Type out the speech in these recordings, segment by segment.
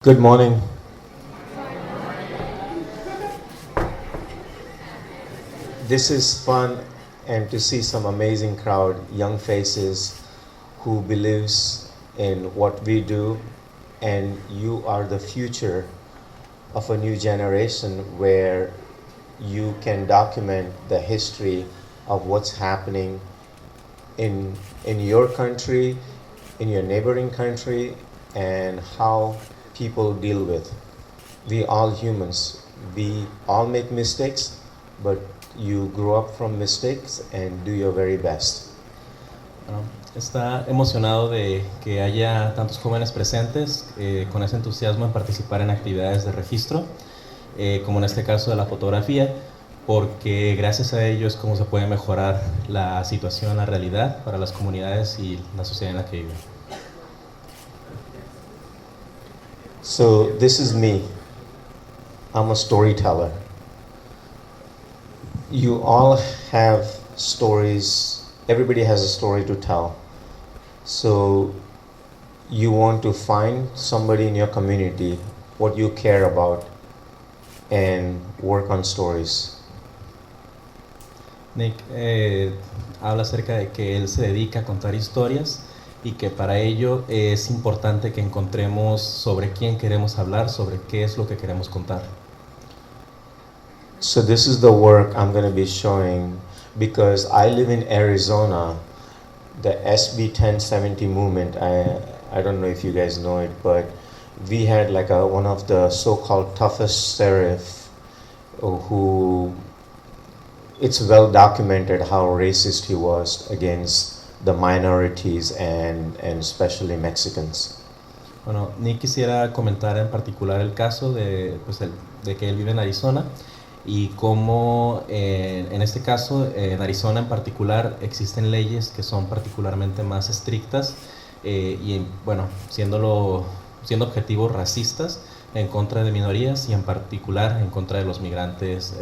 Good morning. This is fun and to see some amazing crowd, young faces who believes in what we do, and you are the future of a new generation where you can document the history of what's happening in your country, in your neighboring country, and how people deal with. We all humans, we all make mistakes, but you grow up from mistakes and do your very best. Bueno, está emocionado de que haya tantos jóvenes presentes con ese entusiasmo en participar en actividades de registro, como en este caso de la fotografía, porque gracias a ello es como se puede mejorar la situación, la realidad para las comunidades y la sociedad en la que viven. So this is me. I'm a storyteller. You all have stories. Everybody has a story to tell. So you want to find somebody in your community, what you care about, and work on stories. Nick habla acerca de que él se dedica a contar historias y que para ello es importante que encontremos sobre quién queremos hablar, sobre qué es lo que queremos contar. So this is the work I'm going to be showing because I live in Arizona. The SB 1070 movement, I don't know if you guys know it, but we had like one of the so-called toughest sheriff who, it's well documented how racist he was against the minorities and especially Mexicans. Bueno, Nick quisiera comentar en particular el caso de que él vive en Arizona y cómo en este caso, en Arizona en particular, existen leyes que son particularmente más estrictas y bueno, siendo objetivos racistas en contra de minorías y en particular en contra de los migrantes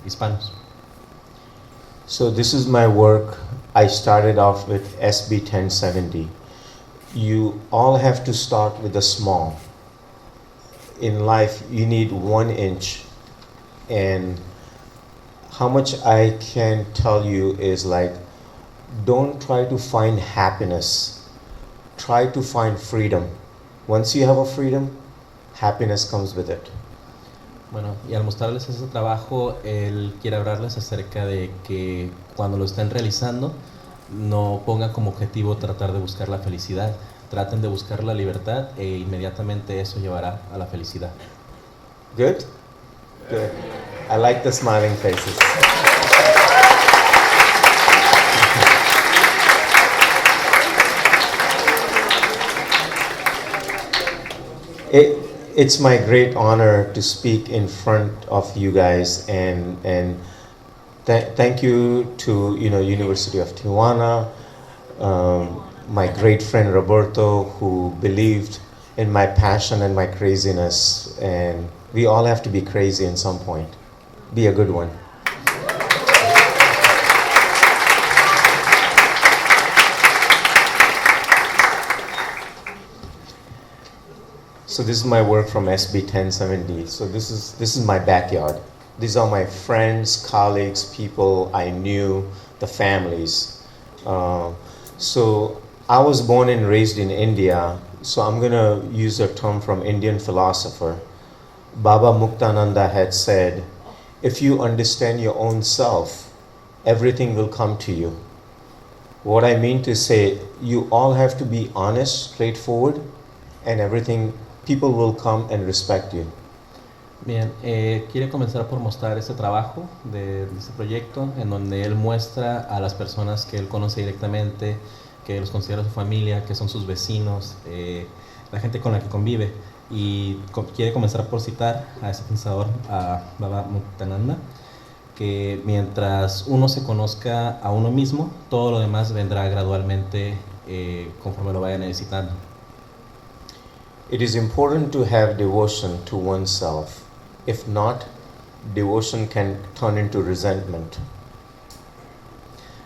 hispanos. So this is my work. I started off with SB 1070. You all have to start with the small. In life, you need 1 inch. And how much I can tell you is like, don't try to find happiness. Try to find freedom. Once you have a freedom, happiness comes with it. Bueno, y al mostrarles ese trabajo, él quiere hablarles acerca de que cuando lo estén realizando, no pongan como objetivo tratar de buscar la felicidad. Traten de buscar la libertad e inmediatamente eso llevará a la felicidad. Good? Good. I like the smiling faces. It's my great honor to speak in front of you guys, and thank you to University of Tijuana, my great friend Roberto, who believed in my passion and my craziness, and we all have to be crazy at some point. Be a good one. So this is my work from SB 1070. So this is my backyard. These are my friends, colleagues, people I knew, the families. So I was born and raised in India. So I'm gonna use a term from Indian philosopher. Baba Muktananda had said, if you understand your own self, everything will come to you. What I mean to say, you all have to be honest, straightforward, and everything, people will come and respect you. Bien, quiere comenzar por mostrar este trabajo de este proyecto en donde él muestra a las personas que él conoce directamente, que los considera su familia, que son sus vecinos, la gente con la que convive. Y quiere comenzar por citar a ese pensador, a Baba Muktananda, que mientras uno se conozca a uno mismo, todo lo demás vendrá gradualmente conforme lo vaya necesitando. It is important to have devotion to oneself. If not, devotion can turn into resentment.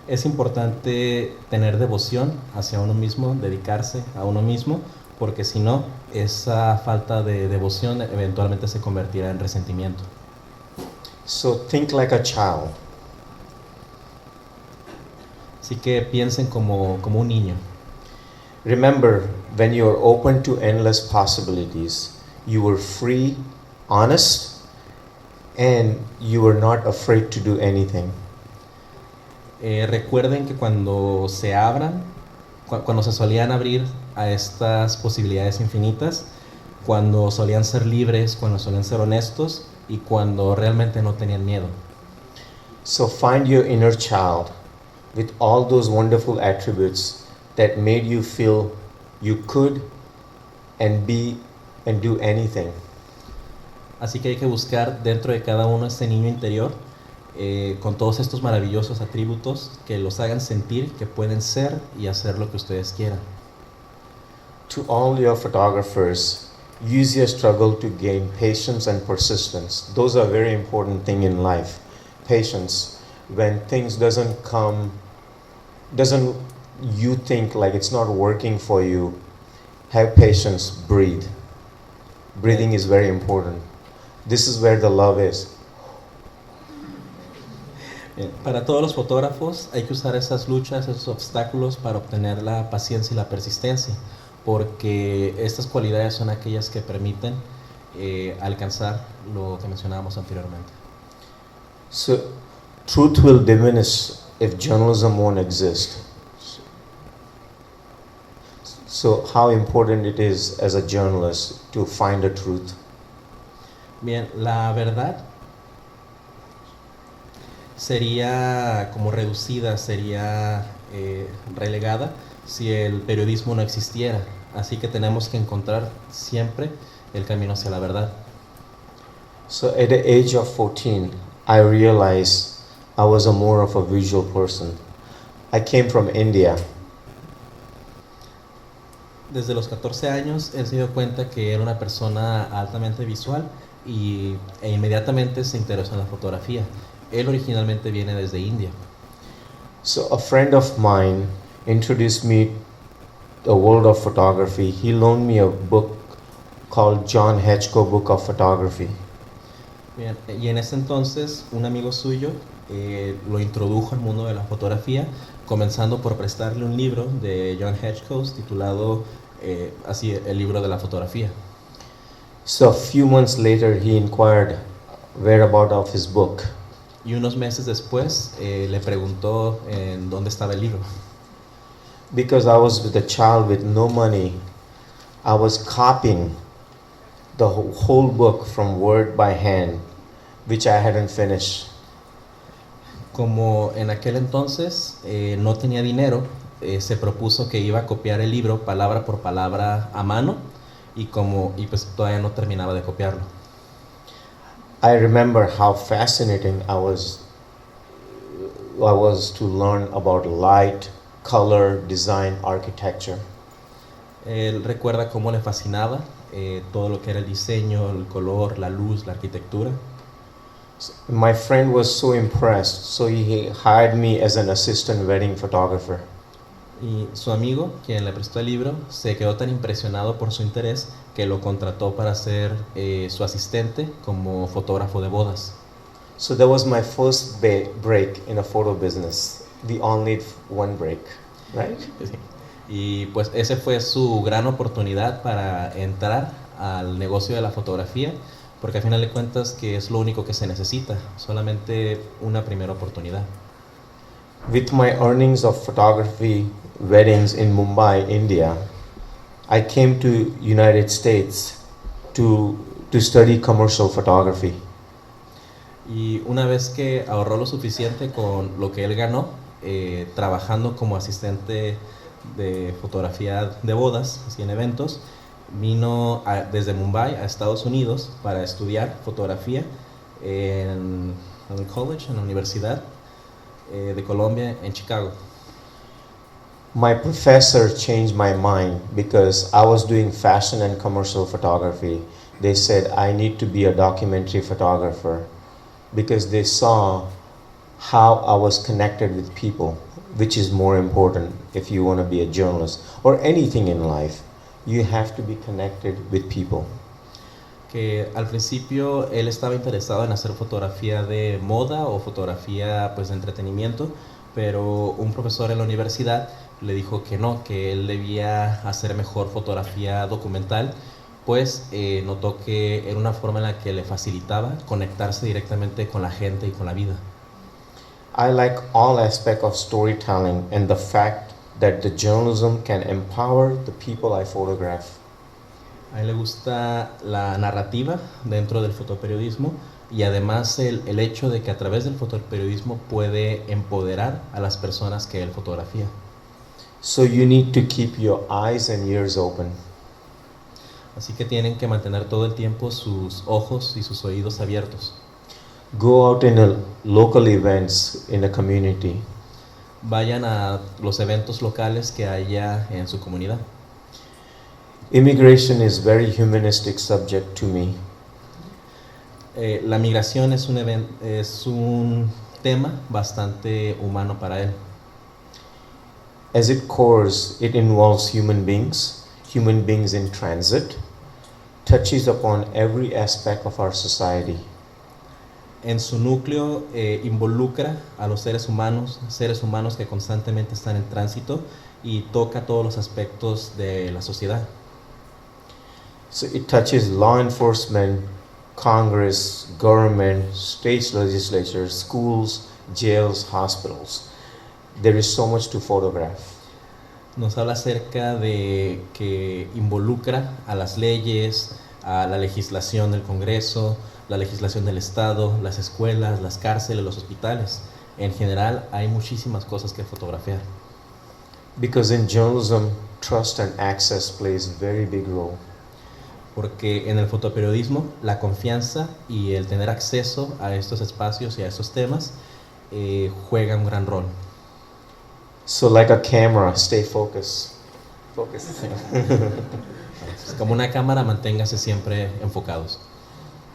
Es importante tener devoción hacia uno mismo, dedicarse a uno mismo, porque si no, esa falta de devoción eventualmente se convertirá en resentimiento. So think like a child. Así que piensen como un niño. Remember, when you are open to endless possibilities, you were free, honest, and you were not afraid to do anything. Recuerden que cuando se abran, cuando se solían abrir a estas posibilidades infinitas, cuando solían ser libres, cuando solían ser honestos y cuando realmente no tenían miedo. So find your inner child with all those wonderful attributes that made you feel you could and be and do anything. Así que hay que buscar dentro de cada uno este niño interior con todos estos maravillosos atributos que los hagan sentir que pueden ser y hacer lo que ustedes quieran. To all your photographers, use your struggle to gain patience and persistence. Those are very important things in life. Patience. When things doesn't you think like it's not working for you, have patience, breathe. Breathing is very important. This is where the love is. Para todos los fotógrafos hay que usar esas luchas, esos obstáculos para obtener la paciencia y la persistencia, porque estas cualidades son aquellas que permiten alcanzar lo que mencionábamos anteriormente. So, truth will diminish if journalism won't exist. So, how important it is as a journalist to find the truth? Bien, la verdad sería como reducida, sería relegada si el periodismo no existiera. Así que tenemos que encontrar siempre el camino hacia la verdad. So at the age of 14, I realized I was more of a visual person. I came from India. Desde los 14 años él se dio cuenta que era una persona altamente visual e inmediatamente se interesó en la fotografía. Él originalmente viene desde India. So a friend of mine introduced me to the world of photography. He loaned me a book called John Hedgecoe Book of Photography. Bien, y en ese entonces un amigo suyo lo introdujo al mundo de la fotografía, comenzando por prestarle un libro de John Hedgecoe titulado así, el libro de la fotografía. So a few months later he inquired whereabout of his book. Y unos meses después le preguntó en dónde estaba el libro. Because I was with a child with no money, I was copying the whole book from word by hand, which I hadn't finished. Como en aquel entonces no tenía dinero, se propuso que iba a copiar el libro palabra por palabra a mano y pues todavía no terminaba de copiarlo. I remember how fascinating I was to learn about light, color, design, architecture. Él recuerda cómo le fascinaba todo lo que era el diseño, el color, la luz, la arquitectura. My friend was so impressed, so he hired me as an assistant wedding photographer. Y su amigo, quien le prestó el libro, se quedó tan impresionado por su interés que lo contrató para ser su asistente como fotógrafo de bodas. So that was my first break in a photo business. We all need one break, right? Y pues esa fue su gran oportunidad para entrar al negocio de la fotografía, porque al final de cuentas que es lo único que se necesita, solamente una primera oportunidad. With my earnings of photography weddings in Mumbai, India, I came to United States to study commercial photography. Y una vez que ahorró lo suficiente con lo que él ganó, trabajando como asistente de fotografía de bodas, así en eventos, vino desde Mumbai a Estados Unidos para estudiar fotografía en el college, en la Universidad de Colombia en Chicago. My professor changed my mind because I was doing fashion and commercial photography. They said I need to be a documentary photographer because they saw how I was connected with people, which is more important if you want to be a journalist or anything in life. you have to be connected with people. Que al principio él estaba interesado en hacer fotografía de moda o fotografía pues de entretenimiento, pero un profesor en la universidad le dijo que no, que él debía hacer mejor fotografía documental, pues notó que era una forma en la que le facilitaba conectarse directamente con la gente y con la vida. I like all aspects of storytelling and the fact that the journalism can empower the people I photograph. A él le gusta la narrativa dentro del fotoperiodismo y además el hecho de que a través del fotoperiodismo puede empoderar a las personas que él fotografía. So you need to keep your eyes and ears open. Así que tienen que mantener todo el tiempo sus ojos y sus oídos abiertos. Go out in a local events in a community. Vayan a los eventos locales que haya en su comunidad. Immigration is very humanistic subject to me. La migración es un tema bastante humano para él. As its core, it involves human beings in transit, touches upon every aspect of our society. En su núcleo involucra a los seres humanos que constantemente están en tránsito y toca todos los aspectos de la sociedad. So it touches law enforcement, Congress, government, state legislatures, schools, jails, hospitals. There is so much to photograph. Nos habla acerca de que involucra a las leyes, a la legislación del Congreso, la legislación del Estado, las escuelas, las cárceles, los hospitales. En general hay muchísimas cosas que fotografiar. Because in journalism, trust and access plays a very big role. Porque en el fotoperiodismo la confianza y el tener acceso a estos espacios y a estos temas juega un gran rol. So like a camera, stay focused. Focus. Como una cámara, manténgase siempre enfocados.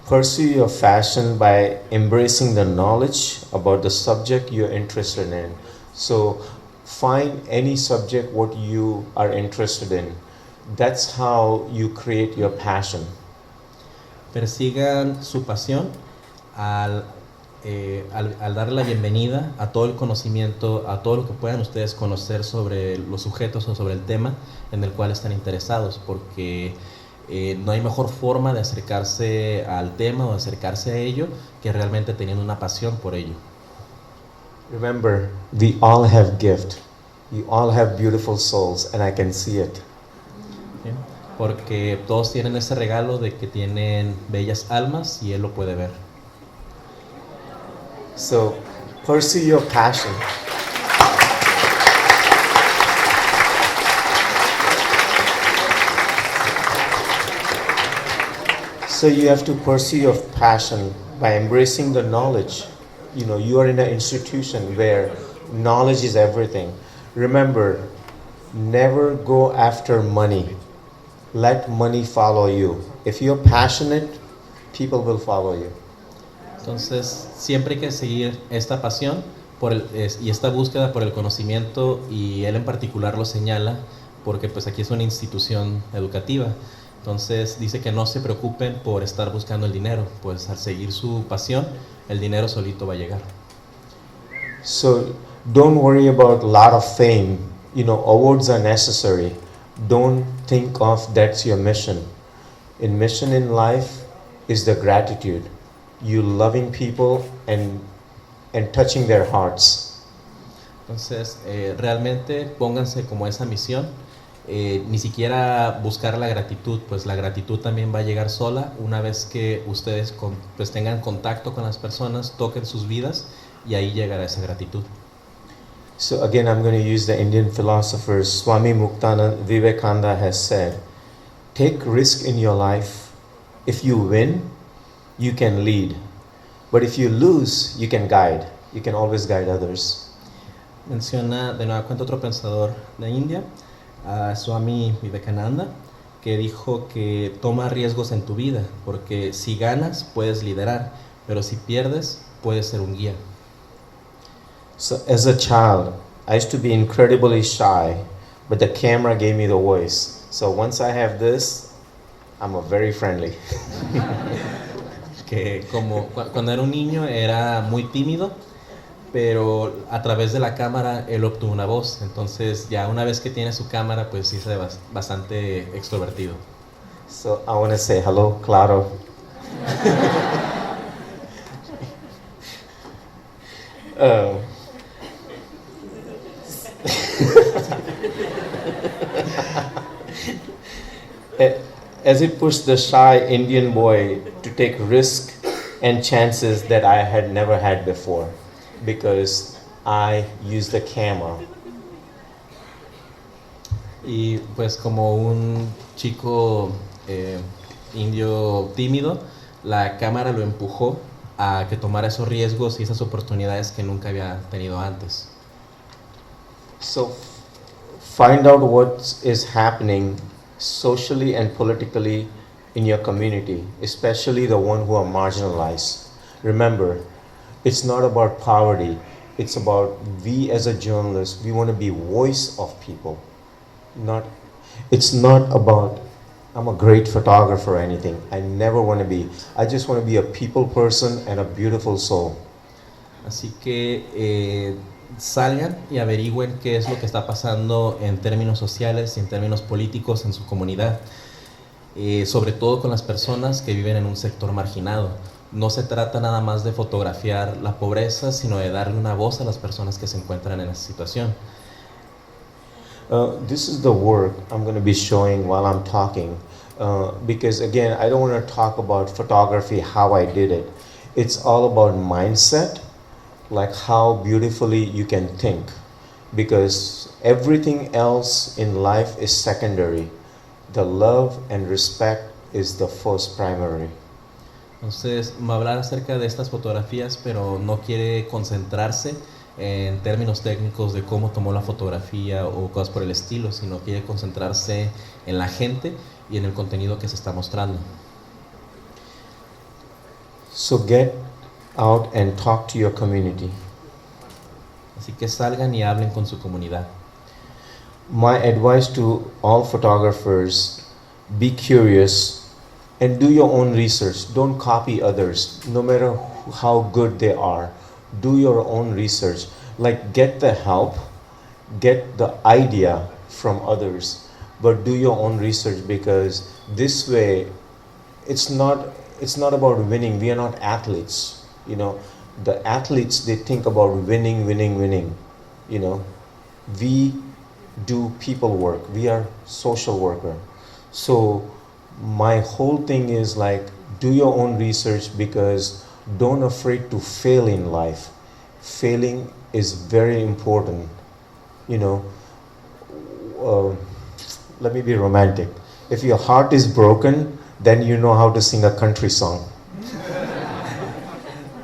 Pursue your passion by embracing the knowledge about the subject you're interested in. So find any subject what you are interested in. That's how you create your passion. Persigan su pasión al darle la bienvenida a todo el conocimiento, a todo lo que puedan ustedes conocer sobre los sujetos o sobre el tema en el cual están interesados, porque no hay mejor forma de acercarse al tema o acercarse a ello que realmente teniendo una pasión por ello. Remember, we all have gift. You all have beautiful souls, and I can see it. ¿Sí? Porque todos tienen ese regalo de que tienen bellas almas y él lo puede ver. So, pursue your passion. So you have to pursue your passion by embracing the knowledge. You know, you are in an institution where knowledge is everything. Remember, never go after money. Let money follow you. If you're passionate, people will follow you. Entonces, siempre hay que seguir esta pasión y esta búsqueda por el conocimiento, y él en particular lo señala porque pues aquí es una institución educativa. Entonces dice que no se preocupen por estar buscando el dinero, pues al seguir su pasión, el dinero solito va a llegar. So don't worry about a lot of fame. You know, awards are necessary. Don't think of that's your mission. Mission in life is the gratitude. You loving people and touching their hearts. Entonces, realmente pónganse como esa misión. Ni siquiera buscar la gratitud, pues la gratitud también va a llegar sola una vez que ustedes pues tengan contacto con las personas, toquen sus vidas, y ahí llegará esa gratitud. So again, I'm going to use the Indian philosopher Swami Vivekananda has said, take risk in your life. If you win, you can lead. But if you lose, you can guide. You can always guide others. Menciona de nueva cuenta otro pensador de India, Swami Vivekananda, que dijo que toma riesgos en tu vida, porque si ganas puedes liderar, pero si pierdes puedes ser un guía. So as a child, I used to be incredibly shy, but the camera gave me the voice. So once I have this, I'm a very friendly. Que como cuando era un niño era muy tímido, pero a través de la cámara él obtuvo una voz. Entonces ya una vez que tiene su cámara, pues sí se ve bastante extrovertido. So I want to say hello, Claro. As it pushed the shy Indian boy to take risks and chances that I had never had before, because I used the camera. Y pues como un chico indio tímido, la cámara lo empujó a que tomara esos riesgos y esas oportunidades que nunca había tenido antes. So find out what is happening socially and politically in your community, especially the one who are marginalized. Remember, it's not about poverty. It's about we as a journalist, we want to be voice of people. It's not about I'm a great photographer or anything. I never want to be. I just want to be a people person and a beautiful soul. Así que salgan y averigüen qué es lo que está pasando en términos sociales y en términos políticos en su comunidad, sobre todo con las personas que viven en un sector marginado. No se trata nada más de fotografiar la pobreza, sino de darle una voz a las personas que se encuentran en esa situación. This is the work I'm going to be showing while I'm talking, because again, I don't want to talk about photography, how I did it. It's all about mindset, like how beautifully you can think, because everything else in life is secondary. The love and respect is the first primary. Entonces, me va a hablar acerca de estas fotografías, pero no quiere concentrarse en términos técnicos de cómo tomó la fotografía o cosas por el estilo, sino quiere concentrarse en la gente y en el contenido que se está mostrando. So get out and talk to your community. Así que salgan y hablen con su comunidad. My advice to all photographers, be curious and do your own research. Don't copy others, no matter how good they are. Do your own research. Like, get the help, get the idea from others, but do your own research, because this way it's not about winning. We are not athletes, you know. The athletes, they think about winning. You know, we do people work. We are social worker. So my whole thing is like, do your own research, because don't afraid to fail in life. Failing is very important, you know. Let me be romantic. If your heart is broken, then you know how to sing a country song.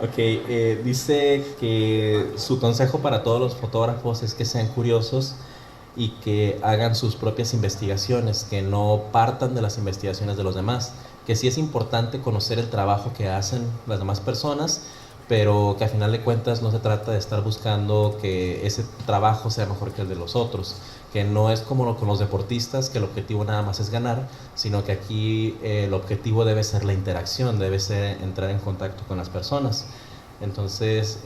Ok, dice que su consejo para todos los fotógrafos es que sean curiosos y que hagan sus propias investigaciones, que no partan de las investigaciones de los demás, que sí es importante conocer el trabajo que hacen las demás personas, pero que a final de cuentas no se trata de estar buscando que ese trabajo sea mejor que el de los otros, que no es como con los deportistas, que el objetivo nada más es ganar, sino que aquí el objetivo debe ser la interacción, debe ser entrar en contacto con las personas. Entonces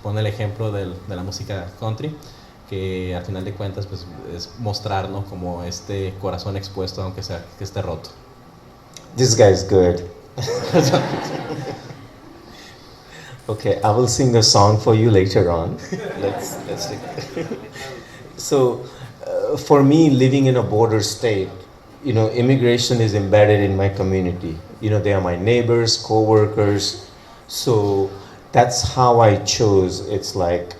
pone el ejemplo de la música country, que al final de cuentas pues, es mostrarnos como este corazón expuesto, aunque sea que esté roto. This guy is good. Okay, I will sing a song for you later on. Let's take it. So, for me, living in a border state, you know, immigration is embedded in my community. You know, they are my neighbors, co-workers. So that's how I chose. It's like,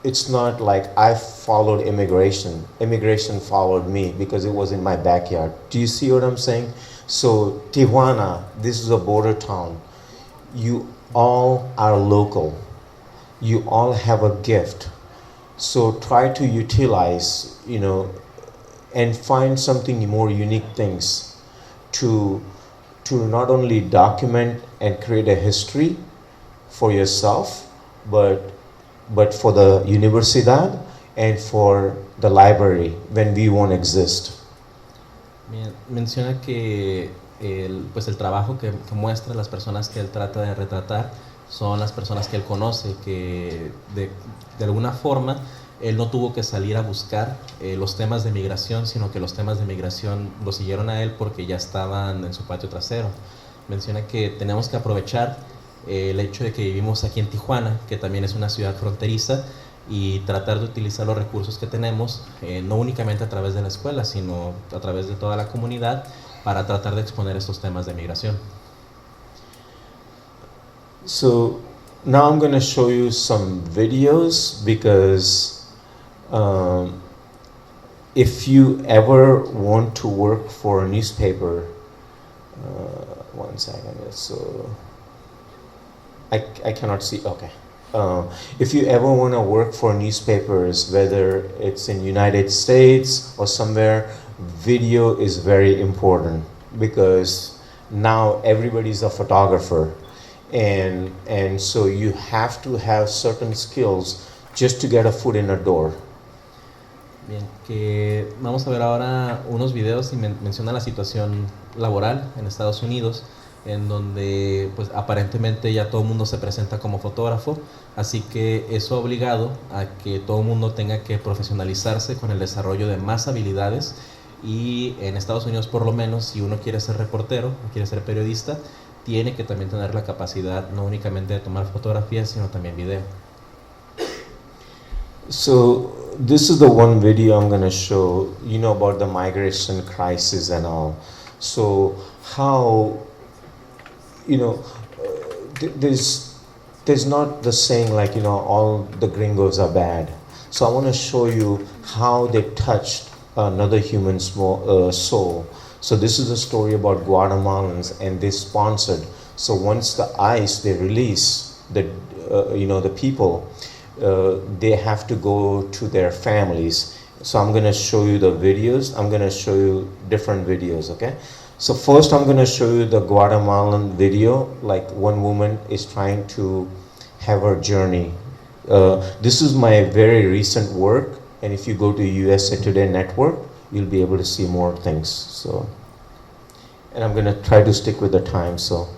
it's not like I followed immigration. Immigration followed me because it was in my backyard. Do you see what I'm saying? So Tijuana, this is a border town. You all are local. You all have a gift. So try to utilize, you know, and find something more unique things to not only document and create a history for yourself, but for the Universidad and for the library when we won't exist. Bien, menciona que el trabajo que muestra, las personas que él trata de retratar, son las personas que él conoce, que de alguna forma él no tuvo que salir a buscar los temas de migración, sino que los temas de migración lo siguieron a él porque ya estaban en su patio trasero. Menciona que tenemos que aprovechar el hecho de que vivimos aquí en Tijuana, que también es una ciudad fronteriza, y tratar de utilizar los recursos que tenemos, no únicamente a través de la escuela, sino a través de toda la comunidad, para tratar de exponer estos temas de migración. So now I'm going to show you some videos because if you ever want to work for a newspaper, one second, so I cannot see, okay. If you ever want to work for newspapers, whether it's in United States or somewhere, video is very important because now everybody's a photographer, and so you have to have certain skills just to get a foot in a door. Bien, que vamos a ver ahora unos videos y menciona la situación laboral en Estados Unidos, en donde pues aparentemente ya todo el mundo se presenta como fotógrafo, así que eso ha obligado a que todo el mundo tenga que profesionalizarse con el desarrollo de más habilidades, y en Estados Unidos por lo menos, si uno quiere ser reportero o quiere ser periodista, tiene que también tener la capacidad no únicamente de tomar fotografías, sino también video. So this is the one video I'm going to show, you know, about the migration crisis and all. So how, you know, there's not the saying like, you know, all the gringos are bad. So I want to show you how they touched another human soul. So this is a story about Guatemalans, and they sponsored. So once the ICE, they release the, the people, they have to go to their families. So I'm going to show you the videos. I'm going to show you different videos, okay? So first I'm going to show you the Guatemalan video, like one woman is trying to have her journey. This is my very recent work, and if you go to USA Today Network, you'll be able to see more things. So, and I'm going to try to stick with the time, so.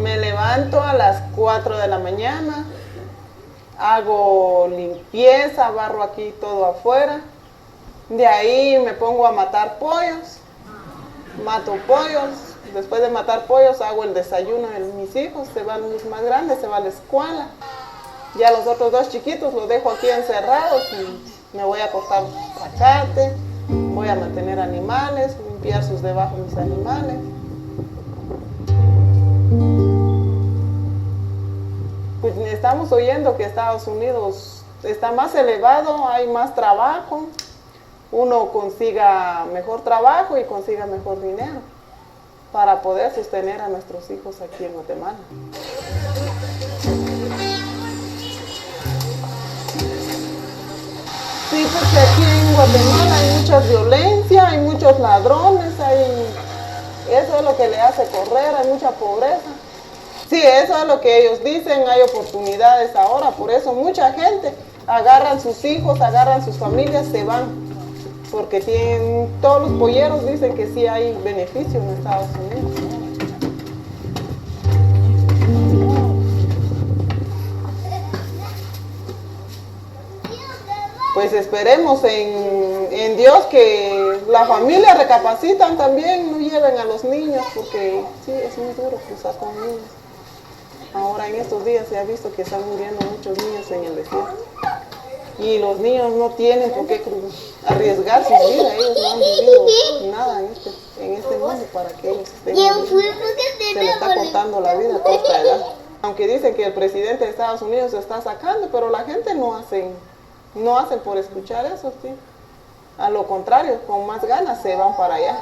Me levanto a las 4 de la mañana, hago limpieza, barro aquí todo afuera, de ahí me pongo a matar pollos, mato pollos. Después de matar pollos hago el desayuno de mis hijos, se van mis más grandes, se va a la escuela. Ya los otros dos chiquitos los dejo aquí encerrados y me voy a cortar zacate, voy a mantener animales, limpiar sus debajo mis animales. Pues estamos oyendo que Estados Unidos está más elevado, hay más trabajo, uno consiga mejor trabajo y consiga mejor dinero para poder sostener a nuestros hijos aquí en Guatemala. Sí, porque aquí en Guatemala hay mucha violencia, hay muchos ladrones, eso es lo que le hace correr, hay mucha pobreza. Sí, eso es lo que ellos dicen, hay oportunidades ahora, por eso mucha gente agarran sus hijos, agarran sus familias, se van, porque todos los polleros dicen que sí hay beneficio en Estados Unidos. Pues esperemos en Dios que la familia recapacitan también, no lleven a los niños, porque sí, es muy duro cruzar con niños. Ahora en estos días se ha visto que están muriendo muchos niños en el desierto. Y los niños no tienen por qué arriesgar sus vidas, ellos no han vivido nada en este mundo para que ellos estén viviendo. Se les está cortando la vida a corta edad. Aunque dicen que el presidente de Estados Unidos se está sacando, pero la gente no hacen por escuchar eso, ¿sí? A lo contrario, con más ganas se van para allá.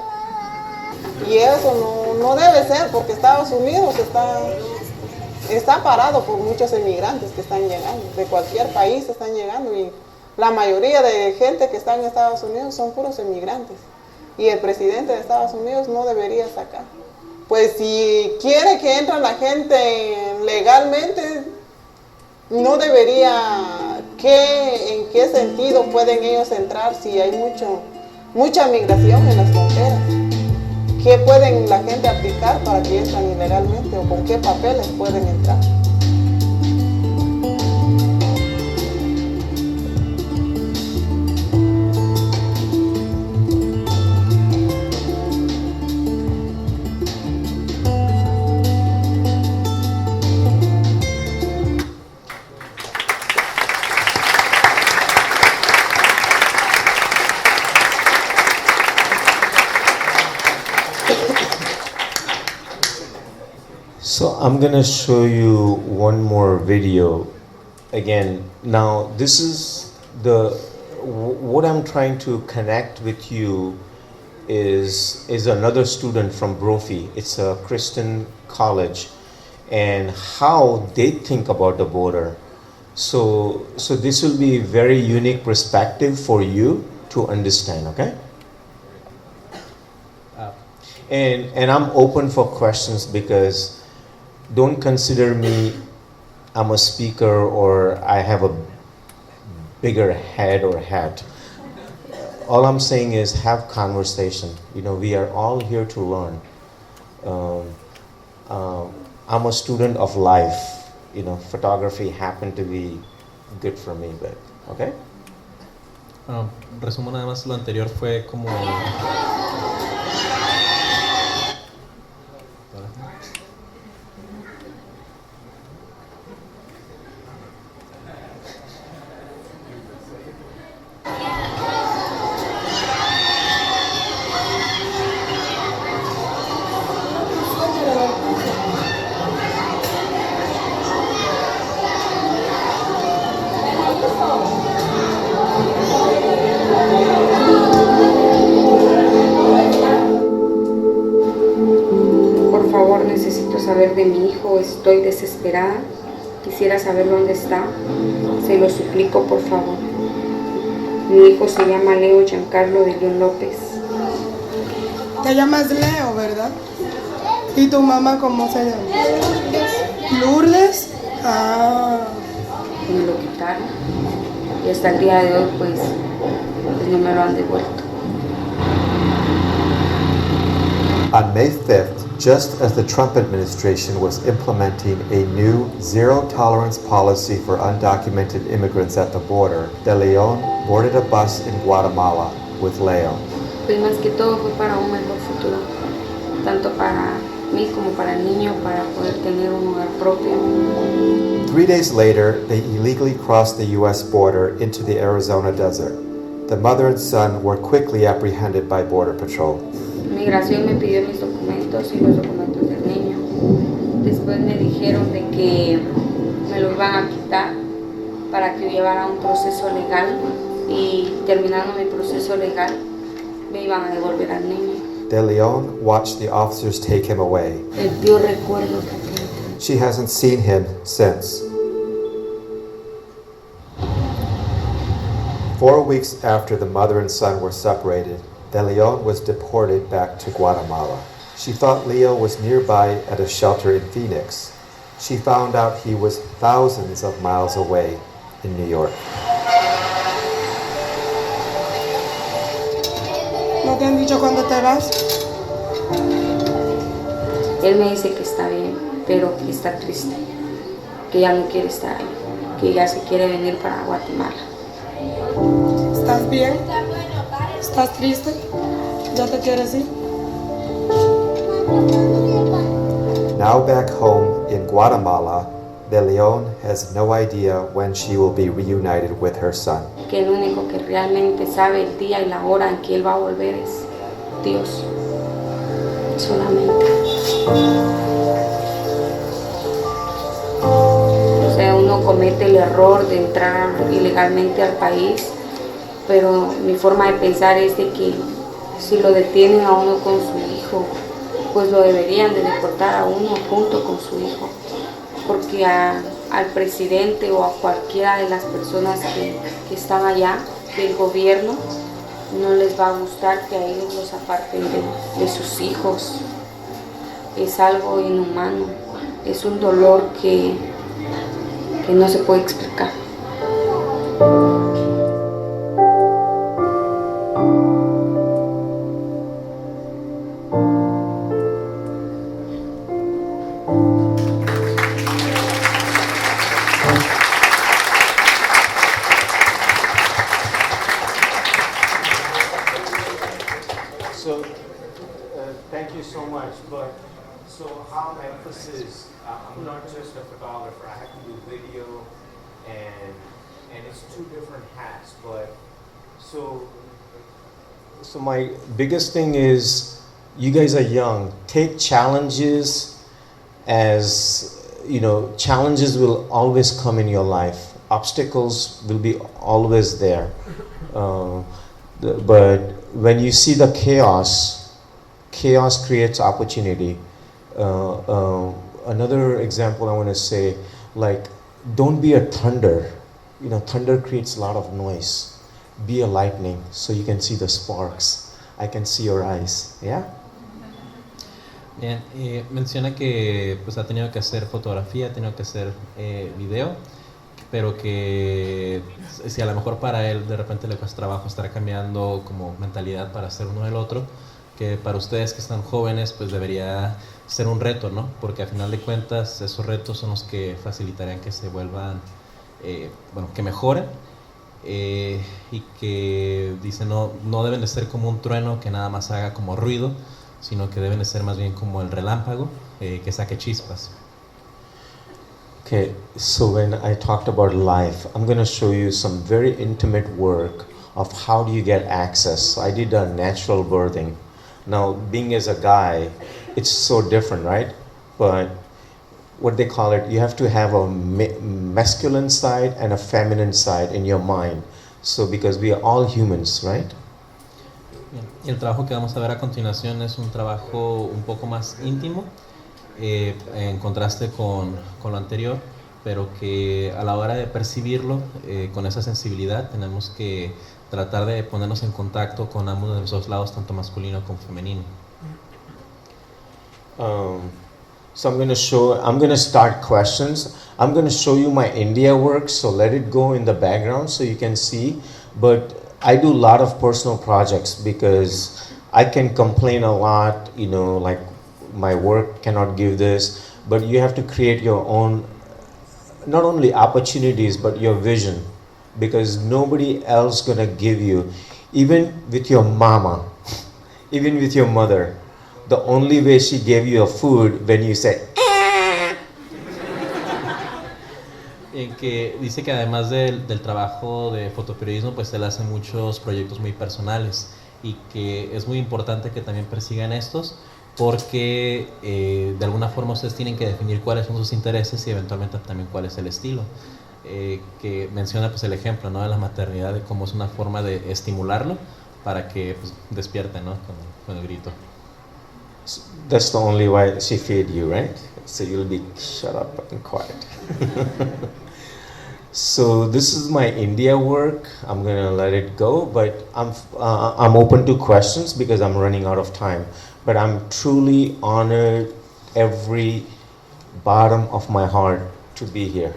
Y eso no debe ser, porque Estados Unidos está parado por muchos emigrantes que están llegando, de cualquier país están llegando, y la mayoría de gente que está en Estados Unidos son puros emigrantes. Y el presidente de Estados Unidos no debería sacar. Pues si quiere que entre la gente legalmente, no debería, ¿en qué sentido pueden ellos entrar si hay mucha migración en las fronteras? ¿Qué pueden la gente aplicar para que entren ilegalmente o con qué papeles pueden entrar? So I'm gonna show you one more video again. Now this is what I'm trying to connect with you is another student from Brophy. It's a Christian college, and how they think about the border. So this will be very unique perspective for you to understand, okay? And I'm open for questions, because don't consider me I'm a speaker or I have a bigger head or hat. All I'm saying is have conversation. You know, we are all here to learn. I'm a student of life. You know, photography happened to be good for me, but okay? Resumo nada más, lo anterior fue como... De mi hijo, estoy desesperada, quisiera saber dónde está, se lo suplico por favor. Mi hijo se llama Leo Giancarlo de León López. Te llamas Leo, ¿verdad? ¿Y tu mamá cómo se llama? Lourdes. Me lo quitaron y hasta el día de hoy pues no me lo han devuelto. On May 5th, just as the Trump administration was implementing a new zero-tolerance policy for undocumented immigrants at the border, De Leon boarded a bus in Guatemala with Leo. Pues más que todo fue para un mejor futuro, tanto para mí como para el niño, para poder tener un hogar propio. 3 days later, they illegally crossed the U.S. border into the Arizona desert. The mother and son were quickly apprehended by Border Patrol. Migración me pidió mis documentos y los documentos del niño. Después me dijeron de que me lo iban a quitar para que yo llevara un proceso legal, y terminando mi proceso legal me iban a devolver al niño. De Leon watched the officers take him away. El peor recuerdo que tengo. She hasn't seen him since. 4 weeks after the mother and son were separated, De Leon was deported back to Guatemala. She thought Leo was nearby at a shelter in Phoenix. She found out he was thousands of miles away in New York. mucho cuando te vas? Él me dice que está bien, pero que está triste, que ya no quiere estar ahí, que ya se quiere venir para Guatemala. ¿Estás bien? ¿Estás triste? ¿Ya te quieres ir? Now back home in Guatemala, De Leon has no idea when she will be reunited with her son. Que el único que realmente sabe el día y la hora en que él va a volver es Dios, solamente. O sea, uno comete el error de entrar ilegalmente al país, pero mi forma de pensar es de que si lo detienen a uno con su hijo, pues lo deberían de deportar a uno junto con su hijo, porque al presidente o a cualquiera de las personas que están allá, del gobierno, no les va a gustar que a ellos los aparten de sus hijos. Es algo inhumano, es un dolor que no se puede explicar. Thank you so much. But so how emphasis? I'm not just a photographer. I have to do video, and it's two different hats. But so my biggest thing is, you guys are young. Take challenges as, you know, challenges will always come in your life. Obstacles will be always there. But when you see the chaos creates opportunity. Another example I want to say, like, don't be a thunder. You know, thunder creates a lot of noise. Be a lightning so you can see the sparks. I can see your eyes. Yeah? Bien, menciona que pues ha tenido que hacer fotografía, ha tenido que hacer video, pero que si a lo mejor para él de repente le cuesta trabajo estar cambiando como mentalidad para hacer uno del otro, que para ustedes que están jóvenes pues debería ser un reto, ¿no? Porque al final de cuentas esos retos son los que facilitarían que se vuelvan, bueno, que mejoren, y que dice no deben de ser como un trueno que nada más haga como ruido, sino que deben de ser más bien como el relámpago que saque chispas. Okay, so when I talked about life, I'm going to show you some very intimate work of how do you get access. So I did a natural birthing. Now, being as a guy, it's so different, right? But what they call it, you have to have a masculine side and a feminine side in your mind. So because we are all humans, right? Bien. Y el trabajo que vamos a ver a continuación es un trabajo un poco más íntimo, en contraste con lo anterior, pero que a la hora de percibirlo con esa sensibilidad tenemos que tratar de ponernos en contacto con ambos de los dos lados, tanto masculino como femenino. So I'm going to start questions. I'm going to show you my India work, so let it go in the background so you can see. But I do a lot of personal projects because I can complain a lot, you know, like my work cannot give this, but you have to create your own, not only opportunities, but your vision, because nobody else gonna give you, even with your mama, even with your mother, the only way she gave you a food when you said, que dice que además del trabajo de fotoperiodismo, pues él hace muchos proyectos muy personales y que es muy importante que también persigan estos, porque de alguna forma ustedes tienen que definir cuáles son sus intereses y eventualmente también cuál es el estilo. Que menciona pues el ejemplo, ¿no?, de la maternidad, de cómo es una forma de estimularlo para que pues, despierte, ¿no?, con el grito. That's the only way she fed you, right? So you'll be shut up and quiet. So this is my India work. I'm gonna let it go, but I'm open to questions because I'm running out of time. But I'm truly honored, every bottom of my heart, to be here.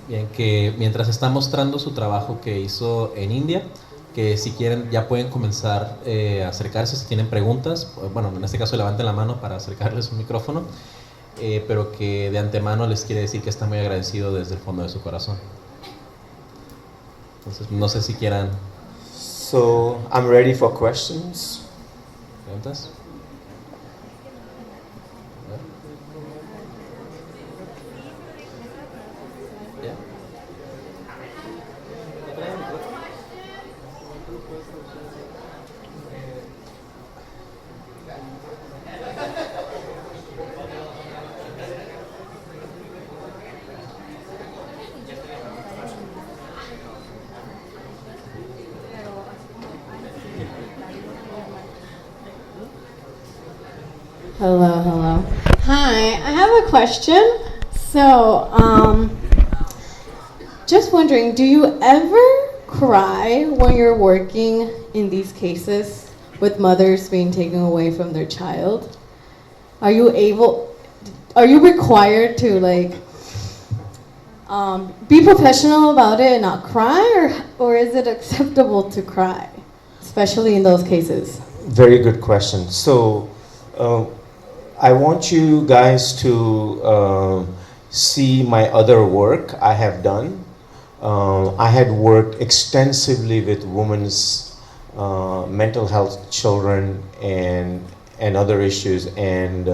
Bien, que mientras está mostrando su trabajo que hizo en India, que si quieren ya pueden comenzar a acercarse si tienen preguntas. Bueno, en este caso levanten la mano para acercarles un micrófono, pero que de antemano les quiere decir que está muy agradecido desde el fondo de su corazón. Entonces, no sé si quieran... So, I'm ready for questions. ¿Preguntas? Hello, hello. Hi, I have a question. So, just wondering, do you ever cry when you're working in these cases with mothers being taken away from their child? Are you required to be professional about it and not cry, or is it acceptable to cry, especially in those cases? Very good question. So, I want you guys to see my other work I have done. I had worked extensively with women's mental health, children, and other issues. And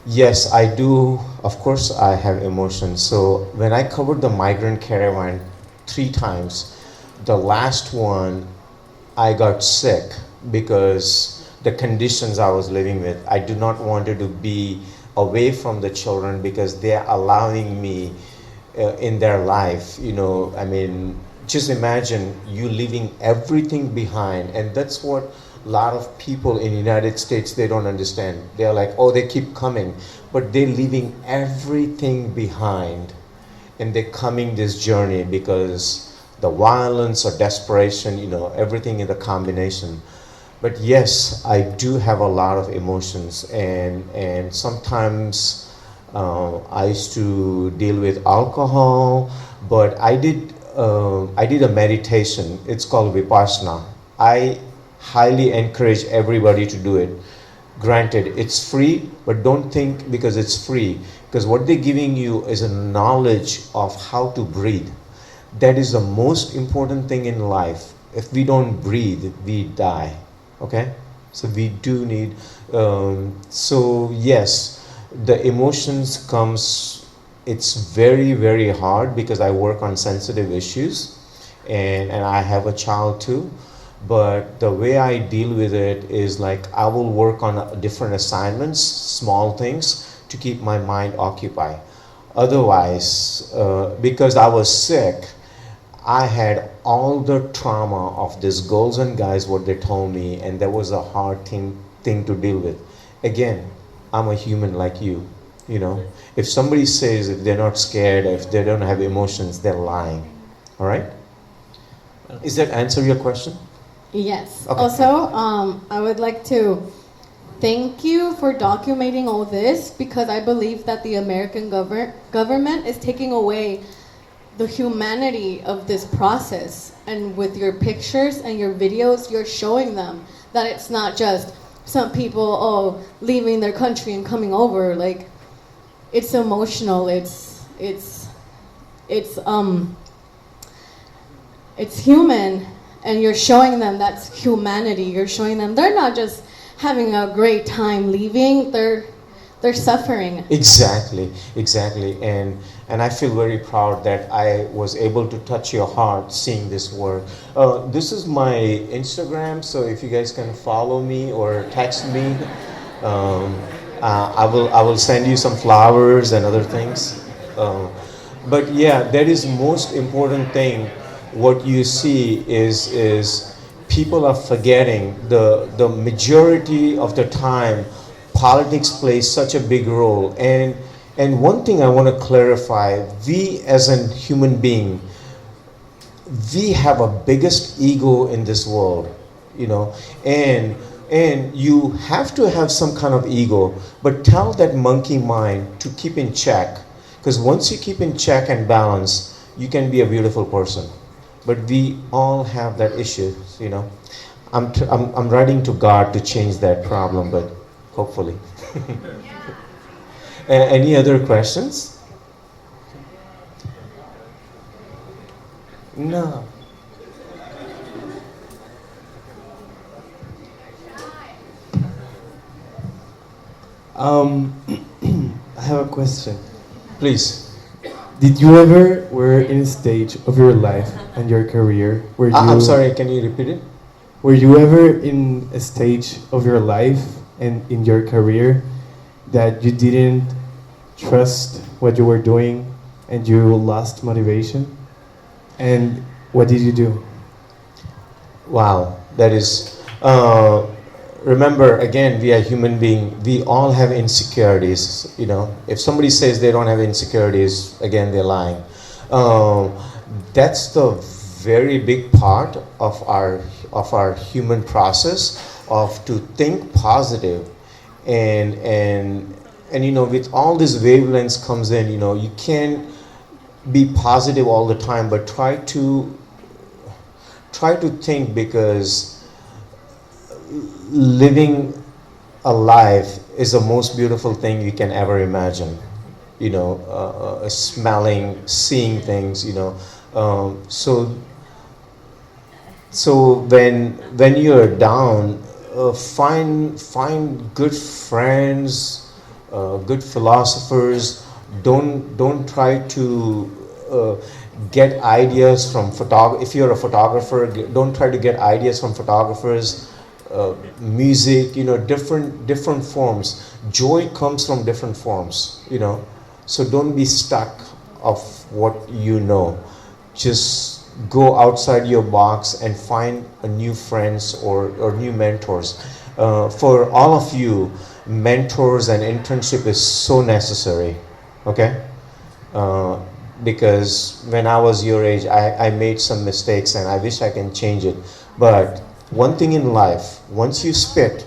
yes, I do. Of course, I have emotions. So when I covered the migrant caravan 3 times, the last one I got sick because the conditions I was living with. I do not want to be away from the children because they're allowing me in their life. You know, I mean, just imagine you leaving everything behind, and that's what a lot of people in the United States, they don't understand. They're like, oh, they keep coming, but they're leaving everything behind, and they're coming this journey because the violence or desperation, you know, everything in the combination. But yes, I do have a lot of emotions, and sometimes I used to deal with alcohol, but I did a meditation. It's called Vipassana. I highly encourage everybody to do it. Granted, it's free, but don't think because it's free, because what they're giving you is a knowledge of how to breathe. That is the most important thing in life. If we don't breathe, we die. Okay, so we do need. So yes, the emotions comes. It's very, very hard because I work on sensitive issues, and I have a child too. But the way I deal with it is like I will work on different assignments, small things to keep my mind occupied. Otherwise, because I was sick, I had all the trauma of these girls and guys, what they told me, and that was a hard thing to deal with. Again, I'm a human like you, you know. If somebody says if they're not scared, if they don't have emotions, they're lying, all right? Is that answer your question? Yes. Okay. Also, I would like to thank you for documenting all this, because I believe that the American government is taking away the humanity of this process, and with your pictures and your videos, you're showing them that it's not just some people leaving their country and coming over. Like, it's emotional. It's human, and you're showing them that's humanity. You're showing them they're not just having a great time leaving. They're suffering. Exactly, and I feel very proud that I was able to touch your heart seeing this work. This is my Instagram, so if you guys can follow me or text me, I will send you some flowers and other things. But yeah, that is most important thing. What you see is people are forgetting the majority of the time. Politics plays such a big role, and one thing I want to clarify: we as a human being, we have a biggest ego in this world, you know, and you have to have some kind of ego, but tell that monkey mind to keep in check, because once you keep in check and balance, you can be a beautiful person. but we all have that issue, you know. I'm writing to God to change that problem, but hopefully. Any other questions? No. I have a question. Please. Did you ever were in a stage of your life and your career where you... I'm sorry, can you repeat it? Were you ever in a stage of your life and in your career that you didn't trust what you were doing and you lost motivation? And what did you do? Wow, that is... remember, again, we are human beings. We all have insecurities, you know. If somebody says they don't have insecurities, again, they're lying. That's the very big part of our human process of to think positive, and you know, with all this wavelengths comes in, you know, you can't be positive all the time, but try to think, because living a life is the most beautiful thing you can ever imagine. You know, smelling, seeing things, you know. So when you're down, find good friends, good philosophers. Don't try to get ideas from if you're a photographer, don't try to get ideas from photographers. Music, you know, different forms. Joy comes from different forms, you know. So don't be stuck of what you know. Just go outside your box and find a new friends or new mentors. For all of you, mentors and internship is so necessary, okay? Because when I was your age, I made some mistakes and I wish I can change it. But one thing in life, once you spit,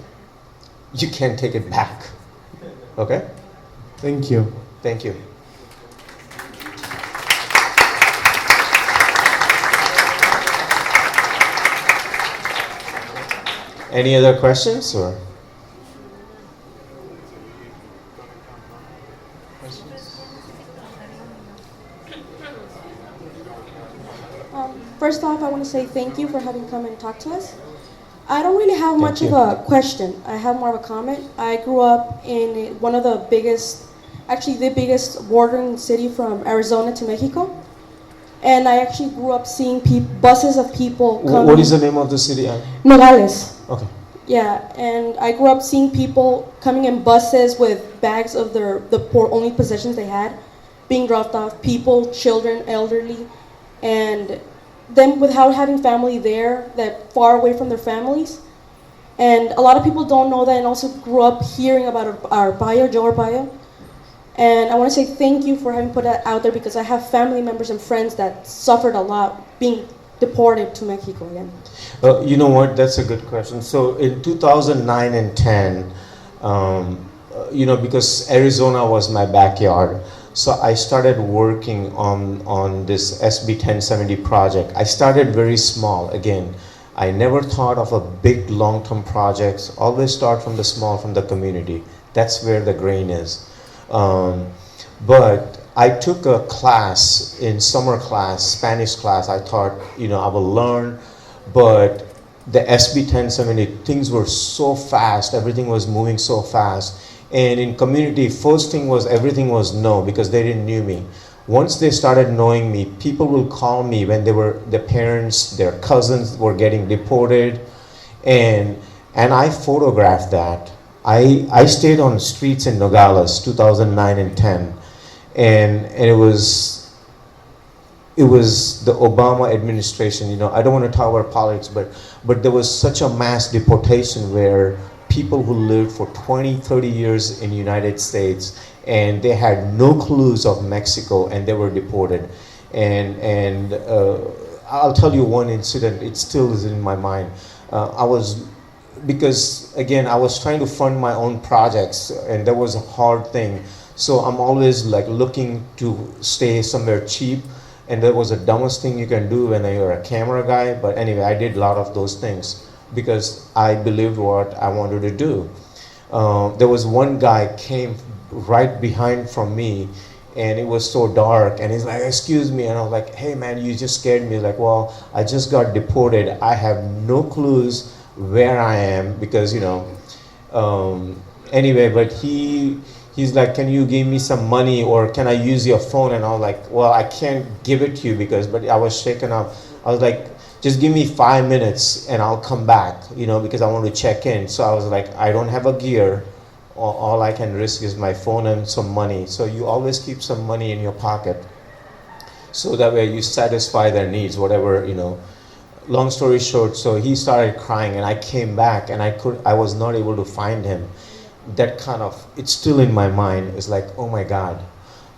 you can't take it back. Okay? Thank you. Thank you. Any other questions or? First off, I want to say thank you for having come and talk to us. I don't really have much of a question. I have more of a comment. I grew up in one of the biggest, actually the biggest bordering city from Arizona to Mexico. And I actually grew up seeing buses of people coming. What is the name of the city? Nogales. Okay. Yeah, and I grew up seeing people coming in buses with bags of the poor only possessions they had, being dropped off, people, children, elderly, and them without having family there, that far away from their families. And a lot of people don't know that, and also grew up hearing about our bio, Joe Arpaio. And I want to say thank you for having put that out there, because I have family members and friends that suffered a lot being deported to Mexico again. You know what, that's a good question. So in 2009 and 10, you know, because Arizona was my backyard, so I started working on this SB 1070 project. I started very small. Again, I never thought of a big long-term projects. Always start from the small, from the community. That's where the grain is. But I took a class in summer class, Spanish class. I thought, you know, I will learn, but the SB 1070, things were so fast. Everything was moving so fast. And in community, first thing was everything was no, because they didn't knew me. Once they started knowing me, people will call me when their parents, their cousins were getting deported, and I photographed that. I stayed on streets in Nogales, 2009 and 10, and it was the Obama administration. You know, I don't want to talk about politics, but there was such a mass deportation where people who lived for 20, 30 years in the United States, and they had no clues of Mexico, and they were deported. And I'll tell you one incident, it still is in my mind. Because again, I was trying to fund my own projects, and that was a hard thing. So I'm always like looking to stay somewhere cheap. And that was the dumbest thing you can do when you're a camera guy. But anyway, I did a lot of those things because I believed what I wanted to do. There was one guy came right behind from me, and it was so dark, and he's like, excuse me, and I was like, hey man, you just scared me. Like, well, I just got deported. I have no clues where I am because, you know, anyway, but he's like, can you give me some money or can I use your phone? And I was like, well, I can't give it to you because, but I was shaken up. I was like, just give me 5 minutes and I'll come back, you know, because I want to check in. So I was like, I don't have a gear. All I can risk is my phone and some money. So you always keep some money in your pocket. So that way you satisfy their needs, whatever, you know. Long story short, so he started crying and I came back and I was not able to find him. That kind of, it's still in my mind. It's like, oh my God.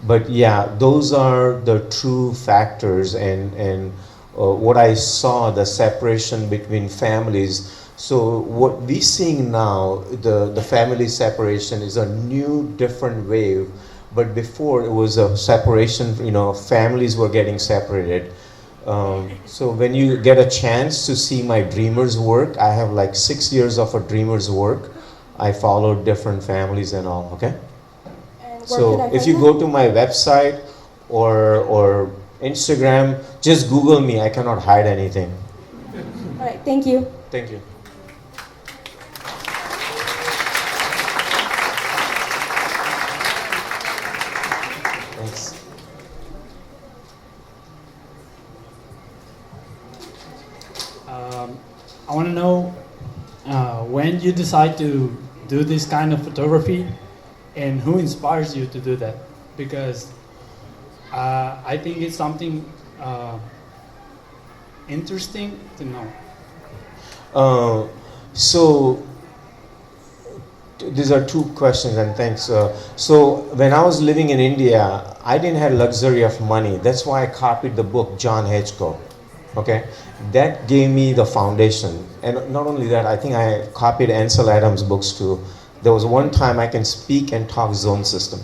But yeah, those are the true factors and what I saw, the separation between families. So what we're seeing now, the family separation is a new, different wave. But before it was a separation, you know, families were getting separated. So when you get a chance to see my dreamer's work, I have like 6 years of a dreamer's work. I followed different families and all, okay? And where So can I if find you that? go to my website or Instagram, just Google me. I cannot hide anything. All right, thank you. Thank you. Thanks. I want to know when you decide to do this kind of photography and who inspires you to do that, because I think it's something interesting to know. So these are two questions, and thanks. So when I was living in India, I didn't have luxury of money. That's why I copied the book John Hedgecoe. Okay, that gave me the foundation. And not only that, I think I copied Ansel Adams' books too. There was one time I can speak and talk zone system.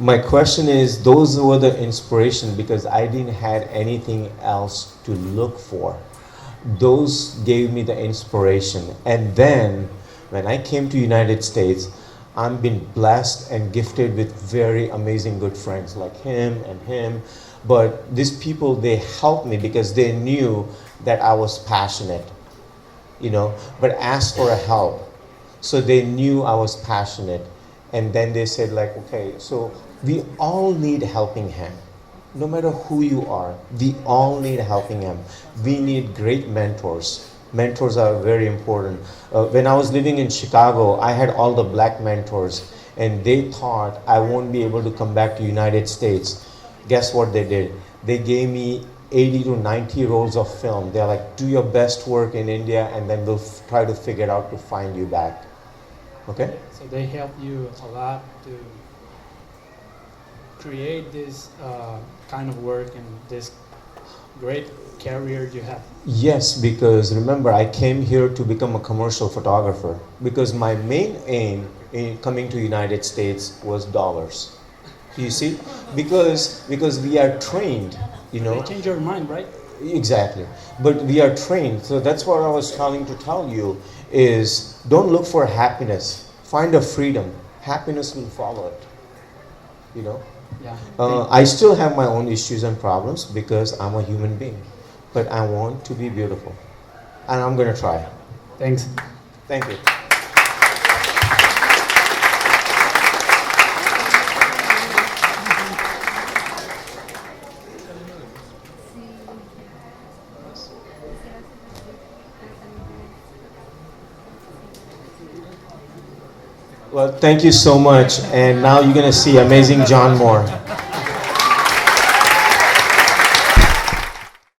My question is, those were the inspiration because I didn't have anything else to look for. Those gave me the inspiration. And then when I came to United States, I've been blessed and gifted with very amazing good friends like him and him. But these people, they helped me because they knew that I was passionate, you know, but asked for a help. So they knew I was passionate. And then they said like, okay, so we all need helping hand. No matter who you are, we all need helping hand. We need great mentors. Mentors are very important. When I was living in Chicago, I had all the black mentors and they thought I won't be able to come back to United States. Guess what they did? They gave me 80 to 90 rolls of film. They're like, do your best work in India and then we'll try to figure it out to find you back. Okay? So they help you a lot to create this kind of work and this great career you have. Yes, because remember, I came here to become a commercial photographer because my main aim in coming to United States was dollars. You see? Because we are trained, you know. They change your mind, right? Exactly. But we are trained. So that's what I was trying to tell you is don't look for happiness. Find a freedom. Happiness will follow it. You know? Yeah. I still have my own issues and problems because I'm a human being. But I want to be beautiful. And I'm going to try. Thanks. Thank you. Well, thank you so much. And now you're going to see amazing John Moore.